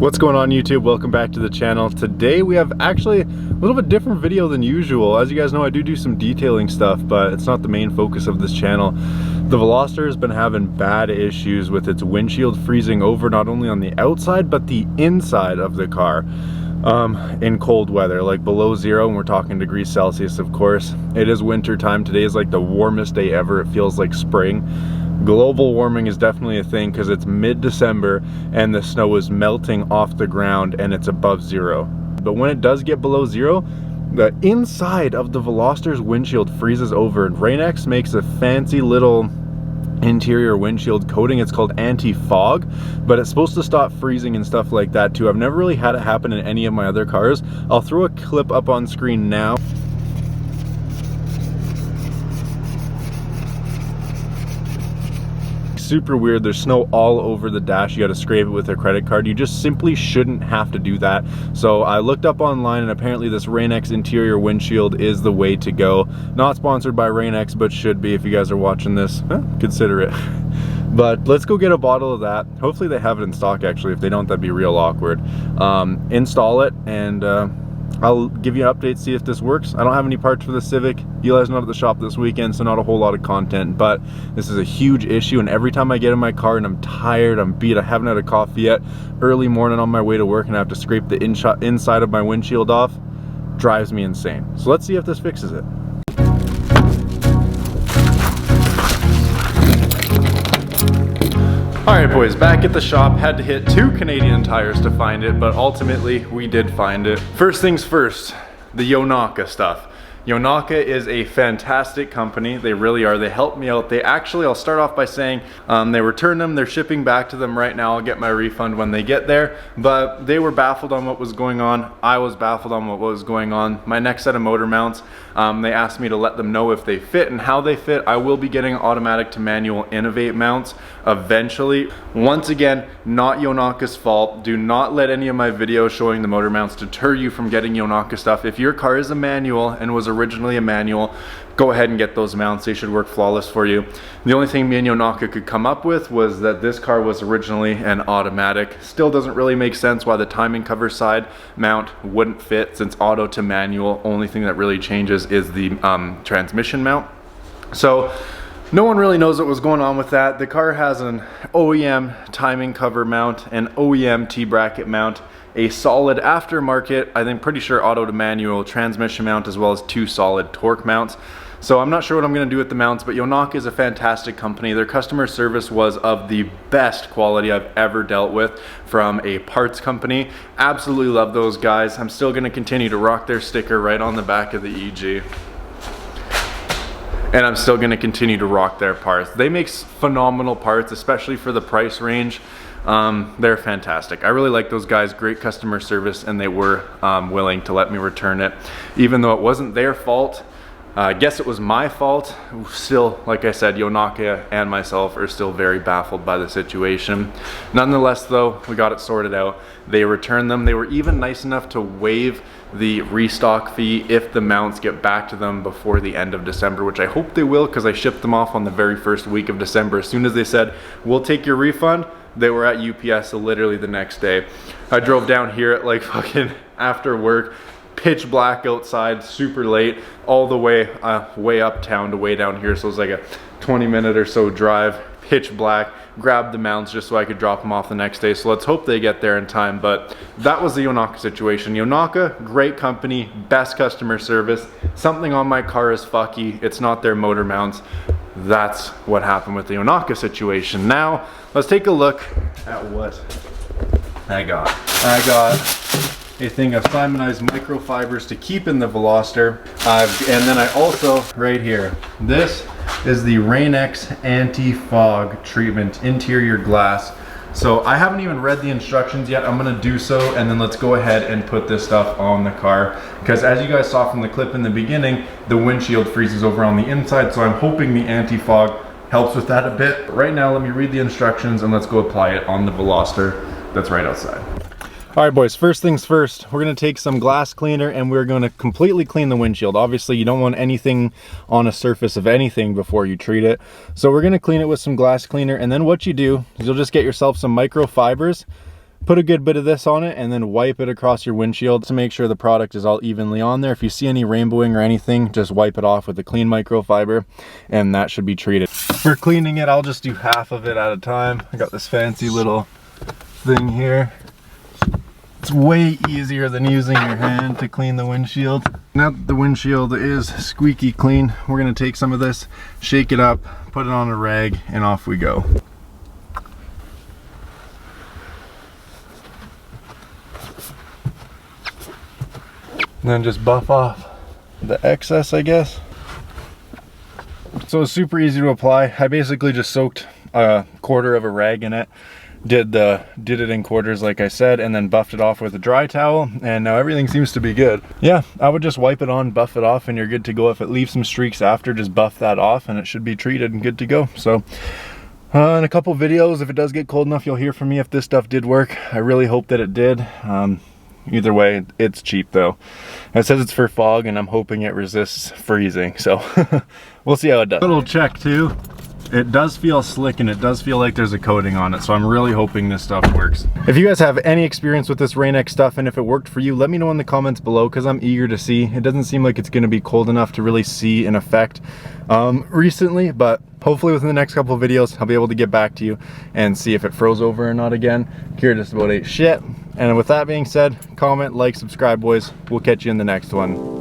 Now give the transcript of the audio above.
What's going on YouTube? Welcome back to the channel. Today we have actually a little bit different video than usual. As you guys know, I do some detailing stuff, but it's not the main focus of this channel. The Veloster has been having bad issues with its windshield freezing over, not only on the outside but the inside of the car in cold weather, like below zero, and we're talking degrees Celsius, of course. It is winter time. Today is like the warmest day ever. It feels like spring. Global warming is definitely a thing because it's mid-December and the snow is melting off the ground and it's above zero. But when it does get below zero, the inside of the Veloster's windshield freezes over, and Rain-X makes a fancy little interior windshield coating. It's called anti-fog, but it's supposed to stop freezing and stuff like that too. I've never really had it happen in any of my other cars. I'll throw a clip up on screen now. Super weird. There's snow all over the dash. You got to scrape it with a credit card. You just simply shouldn't have to do that. So I looked up online, and apparently this Rain-X interior windshield is the way to go. Not sponsored by Rain-X, but should be if you guys are watching this. Consider it. But let's go get a bottle of that. Hopefully they have it in stock. Actually, if they don't, that'd be real awkward. Install it, and I'll give you an update, see if this works. I don't have any parts for the Civic. Eli's not at the shop this weekend, so not a whole lot of content, but this is a huge issue, and every time I get in my car and I'm tired, I'm beat, I haven't had a coffee yet, early morning on my way to work, and I have to scrape the inside of my windshield off, drives me insane. So let's see if this fixes it. Alright boys, back at the shop. Had to hit 2 Canadian Tires to find it, but ultimately we did find it. First things first, the Yonaka stuff. Yonaka is a fantastic company. They really are. They helped me out. They actually, I'll start off by saying they returned them. They're shipping back to them right now. I'll get my refund when they get there. But they were baffled on what was going on. I was baffled on what was going on. My next set of motor mounts, they asked me to let them know if they fit and how they fit. I will be getting automatic to manual Innovate mounts eventually. Once again, not Yonaka's fault. Do not let any of my videos showing the motor mounts deter you from getting Yonaka stuff. If your car is a manual and was originally a manual, go ahead and get those mounts. They should work flawless for you. The only thing me and Yonaka could come up with was that this car was originally an automatic. Still doesn't really make sense why the timing cover side mount wouldn't fit, since auto to manual, only thing that really changes is the transmission mount. So no one really knows what was going on with that. The car has an OEM timing cover mount, an OEM T-bracket mount, a solid aftermarket, I think pretty sure auto to manual transmission mount, as well as 2 solid torque mounts. So I'm not sure what I'm going to do with the mounts, but Yonaka is a fantastic company. Their customer service was of the best quality I've ever dealt with from a parts company. Absolutely love those guys. I'm still going to continue to rock their sticker right on the back of the EG. And I'm still going to continue to rock their parts. They make phenomenal parts, especially for the price range. They're fantastic. I really like those guys. Great customer service, and they were willing to let me return it, even though it wasn't their fault. I guess it was my fault. Still, like I said, Yonaka and myself are still very baffled by the situation. Nonetheless though, we got it sorted out. They returned them. They were even nice enough to waive the restock fee if the mounts get back to them before the end of December, which I hope they will, because I shipped them off on the very first week of December. As soon as they said, we'll take your refund, they were at UPS literally the next day. I drove down here at like fucking after work, pitch black outside, super late, all the way way uptown to way down here. So it was like a 20-minute or so drive, pitch black, grabbed the mounts just so I could drop them off the next day. So let's hope they get there in time. But that was the Yonaka situation. Yonaka, great company, best customer service. Something on my car is fucky. It's not their motor mounts. That's what happened with the Yonaka situation. Now, let's take a look at what I got. I got a thing of Simonized microfibers to keep in the Veloster. And then I also, right here, this is the Rain-X anti-fog treatment interior glass. So I haven't even read the instructions yet. I'm gonna do so, and then let's go ahead and put this stuff on the car. Because as you guys saw from the clip in the beginning, the windshield freezes over on the inside, so I'm hoping the anti-fog helps with that a bit. But right now, let me read the instructions and let's go apply it on the Veloster that's right outside. All right, boys, first things first, we're gonna take some glass cleaner and we're gonna completely clean the windshield. Obviously, you don't want anything on a surface of anything before you treat it. So we're gonna clean it with some glass cleaner, and then what you do is you'll just get yourself some microfibers, Put a good bit of this on it and then wipe it across your windshield to make sure the product is all evenly on there. If you see any rainbowing or anything, just wipe it off with a clean microfiber and that should be treated. For cleaning it, I'll just do half of it at a time. I got this fancy little thing here. It's way easier than using your hand to clean the windshield. Now that the windshield is squeaky clean, we're gonna take some of this, shake it up, put it on a rag, and off we go. And then just buff off the excess, I guess. So it's super easy to apply. I basically just soaked a quarter of a rag in it, did it in quarters like I said, and then buffed it off with a dry towel, and now everything seems to be good. Yeah, I would just wipe it on, buff it off, and you're good to go. If it leaves some streaks after, just buff that off and it should be treated and good to go. So in a couple videos, if it does get cold enough, you'll hear from me if this stuff did work. I really hope that it did. Either way, it's cheap though. It says it's for fog and I'm hoping it resists freezing, so we'll see how it does. Little check too. It does feel slick and it does feel like there's a coating on it, so I'm really hoping this stuff works. If you guys have any experience with this Rain-X stuff and if it worked for you, let me know in the comments below because I'm eager to see. It doesn't seem like it's going to be cold enough to really see an effect recently, but hopefully within the next couple of videos I'll be able to get back to you and see if it froze over or not again. Curious about ate shit. And with that being said, comment, like, subscribe, boys. We'll catch you in the next one.